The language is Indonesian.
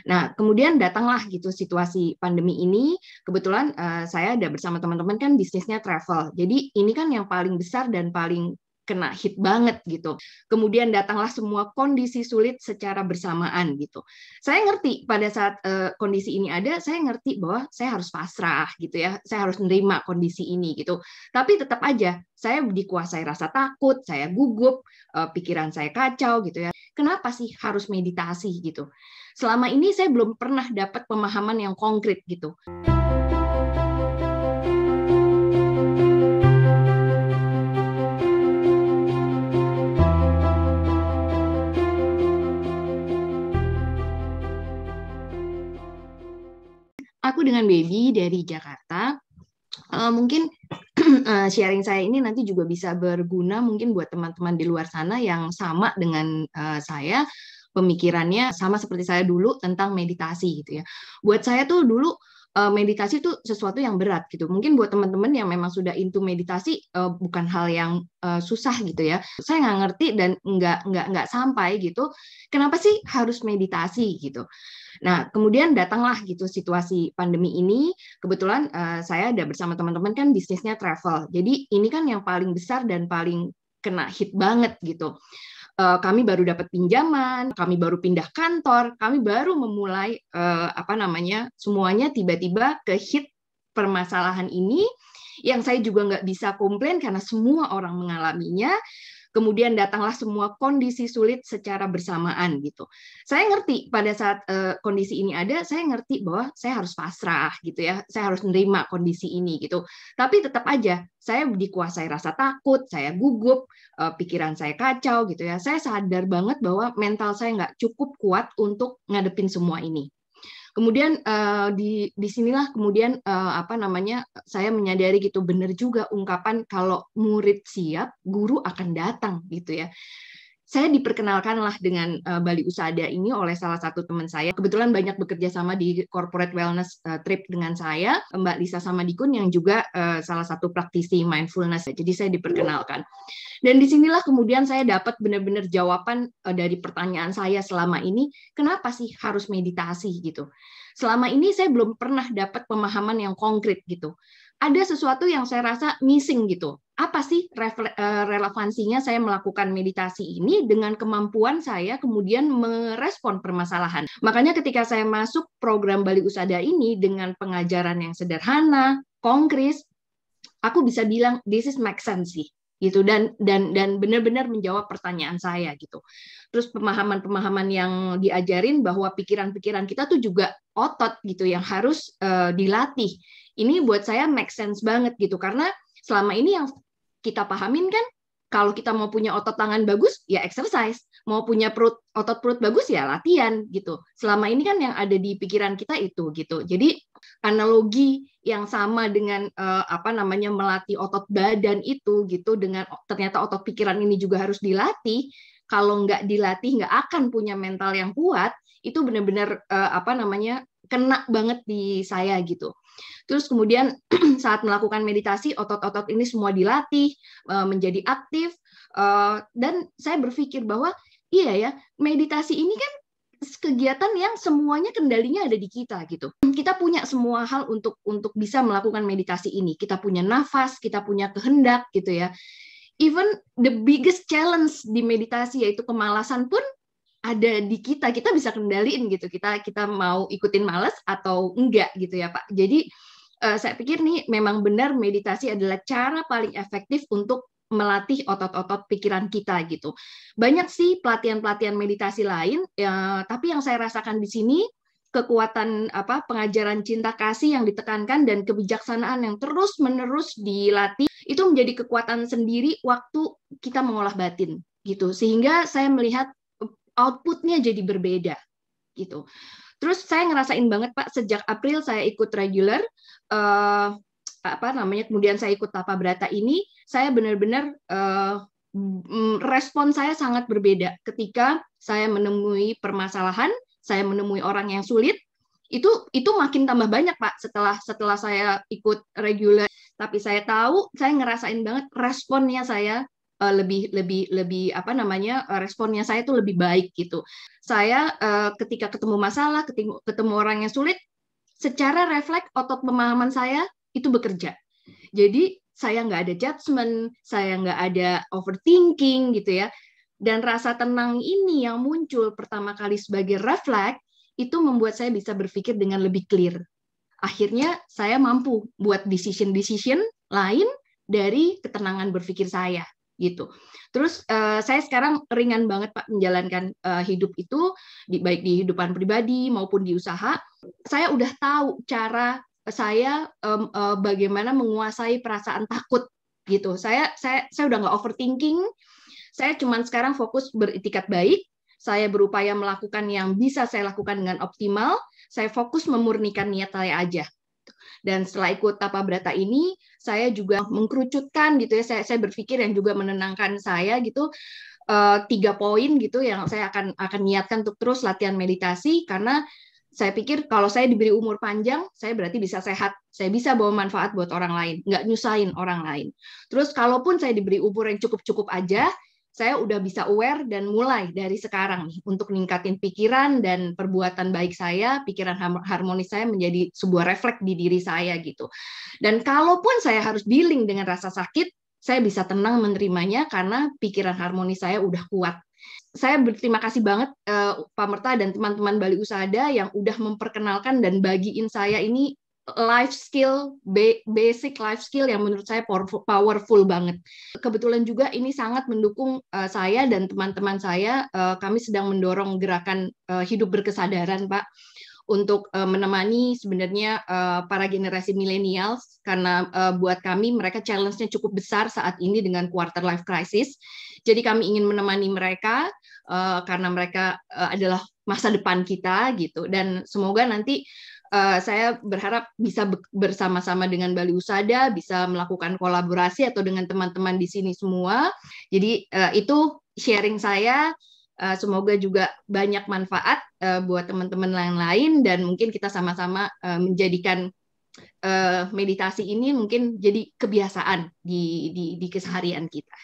Nah, kemudian datanglah gitu situasi pandemi ini. Kebetulan saya ada bersama teman-teman kan bisnisnya travel. Jadi ini kan yang paling besar dan paling kena hit banget gitu. Kemudian datanglah semua kondisi sulit secara bersamaan gitu. Saya ngerti pada saat kondisi ini ada, saya ngerti bahwa saya harus pasrah gitu ya. Saya harus menerima kondisi ini gitu. Tapi tetap aja saya dikuasai rasa takut, saya gugup, pikiran saya kacau gitu ya. Kenapa sih harus meditasi gitu? Selama ini saya belum pernah dapat pemahaman yang konkret gitu. Aku dengan Baby dari Jakarta. Mungkin sharing saya ini nanti juga bisa berguna mungkin buat teman-teman di luar sana yang sama dengan saya, pemikirannya sama seperti saya dulu tentang meditasi gitu ya. Buat saya tuh dulu meditasi itu sesuatu yang berat gitu. Mungkin buat teman-teman yang memang sudah into meditasi bukan hal yang susah gitu ya. Saya nggak ngerti dan nggak sampai gitu. Kenapa sih harus meditasi gitu? Nah, kemudian datanglah gitu situasi pandemi ini. Kebetulan saya ada bersama teman-teman kan bisnisnya travel. Jadi ini kan yang paling besar dan paling kena hit banget gitu. Kami baru dapat pinjaman, kami baru pindah kantor, kami baru memulai semuanya tiba-tiba ke hit permasalahan ini yang saya juga nggak bisa komplain karena semua orang mengalaminya. Kemudian datanglah semua kondisi sulit secara bersamaan gitu. Saya ngerti pada saat kondisi ini ada, saya ngerti bahwa saya harus pasrah gitu ya, saya harus menerima kondisi ini gitu. Tapi tetap aja saya dikuasai rasa takut, saya gugup, pikiran saya kacau gitu ya. Saya sadar banget bahwa mental saya nggak cukup kuat untuk ngadepin semua ini. Kemudian di sinilah kemudian saya menyadari gitu benar juga ungkapan kalau murid siap, guru akan datang gitu ya. Saya diperkenalkanlah dengan Bali Usada ini oleh salah satu teman saya. Kebetulan banyak bekerja sama di corporate wellness trip dengan saya, Mbak Lisa Samadikun yang juga salah satu praktisi mindfulness. Jadi saya diperkenalkan. Dan disinilah kemudian saya dapat benar-benar jawaban dari pertanyaan saya selama ini, kenapa sih harus meditasi gitu. Selama ini saya belum pernah dapat pemahaman yang konkret gitu. Ada sesuatu yang saya rasa missing gitu. Apa sih relevansinya saya melakukan meditasi ini dengan kemampuan saya kemudian merespon permasalahan. Makanya ketika saya masuk program Bali Usada ini dengan pengajaran yang sederhana, konkret, aku bisa bilang this is make sense sih gitu dan benar-benar menjawab pertanyaan saya gitu. Terus pemahaman-pemahaman yang diajarin bahwa pikiran-pikiran kita tuh juga otot gitu yang harus dilatih. Ini buat saya make sense banget gitu karena selama ini yang kita pahamin kan kalau kita mau punya otot tangan bagus ya exercise, mau punya otot perut bagus ya latihan gitu. Selama ini kan yang ada di pikiran kita itu gitu. Jadi analogi yang sama dengan melatih otot badan itu gitu dengan ternyata otot pikiran ini juga harus dilatih. Kalau nggak dilatih nggak akan punya mental yang kuat. Itu benar-benar kena banget di saya gitu. Terus kemudian saat melakukan meditasi otot-otot ini semua dilatih menjadi aktif dan saya berpikir bahwa iya ya meditasi ini kan kegiatan yang semuanya kendalinya ada di kita gitu. Kita punya semua hal untuk bisa melakukan meditasi ini. Kita punya nafas, kita punya kehendak gitu ya. Even the biggest challenge di meditasi yaitu kemalasan pun ada di kita bisa kendaliin gitu. Kita mau ikutin malas atau enggak gitu ya Pak. Jadi saya pikir nih memang benar meditasi adalah cara paling efektif untuk melatih otot-otot pikiran kita gitu. Banyak sih pelatihan-pelatihan meditasi lain, tapi yang saya rasakan di sini kekuatan pengajaran cinta kasih yang ditekankan dan kebijaksanaan yang terus-menerus dilatih itu menjadi kekuatan sendiri waktu kita mengolah batin gitu. Sehingga saya melihat outputnya jadi berbeda gitu. Terus saya ngerasain banget Pak sejak April saya ikut regular kemudian saya ikut Tapa Brata ini, saya benar-benar respon saya sangat berbeda ketika saya menemui permasalahan, saya menemui orang yang sulit, itu makin tambah banyak Pak setelah saya ikut regular. Tapi saya tahu, saya ngerasain banget responnya saya lebih apa namanya, responnya saya tuh lebih baik gitu. Saya ketika ketemu masalah, ketemu orang yang sulit, secara refleks otot pemahaman saya itu bekerja. Jadi saya nggak ada judgement, saya nggak ada overthinking gitu ya. Dan rasa tenang ini yang muncul pertama kali sebagai refleks itu membuat saya bisa berpikir dengan lebih clear. Akhirnya saya mampu buat decision lain dari ketenangan berpikir saya gitu. Terus saya sekarang ringan banget Pak menjalankan hidup itu, baik di kehidupan pribadi maupun di usaha. Saya udah tahu cara saya bagaimana menguasai perasaan takut gitu. Saya udah nggak overthinking. Saya cuman sekarang fokus beritikat baik. Saya berupaya melakukan yang bisa saya lakukan dengan optimal. Saya fokus memurnikan niat saya aja. Dan setelah ikut Tapa Brata ini, saya juga mengkerucutkan gitu ya. Saya berpikir yang juga menenangkan saya gitu. 3 poin gitu yang saya akan niatkan untuk terus latihan meditasi, karena saya pikir kalau saya diberi umur panjang, saya berarti bisa sehat, saya bisa bawa manfaat buat orang lain, nggak nyusahin orang lain. Terus kalaupun saya diberi umur yang cukup-cukup aja, saya udah bisa aware dan mulai dari sekarang nih untuk ningkatin pikiran dan perbuatan baik saya, pikiran harmonis saya menjadi sebuah refleks di diri saya gitu. Dan kalaupun saya harus dealing dengan rasa sakit, saya bisa tenang menerimanya karena pikiran harmonis saya udah kuat. Saya berterima kasih banget Pak Merta dan teman-teman Bali Usada yang udah memperkenalkan dan bagiin saya ini life skill, basic life skill yang menurut saya powerful banget. Kebetulan juga ini sangat mendukung saya dan teman-teman saya. Kami sedang mendorong gerakan hidup berkesadaran, Pak, untuk menemani sebenarnya para generasi millennials, karena buat kami mereka challenge-nya cukup besar saat ini dengan quarter life crisis. Jadi kami ingin menemani mereka karena mereka adalah masa depan kita gitu. Dan semoga nanti saya berharap bisa bersama-sama dengan Bali Usada, bisa melakukan kolaborasi atau dengan teman-teman di sini semua. Jadi itu sharing saya. Semoga juga banyak manfaat buat teman-teman yang lain, dan mungkin kita sama-sama menjadikan meditasi ini mungkin jadi kebiasaan di keseharian kita.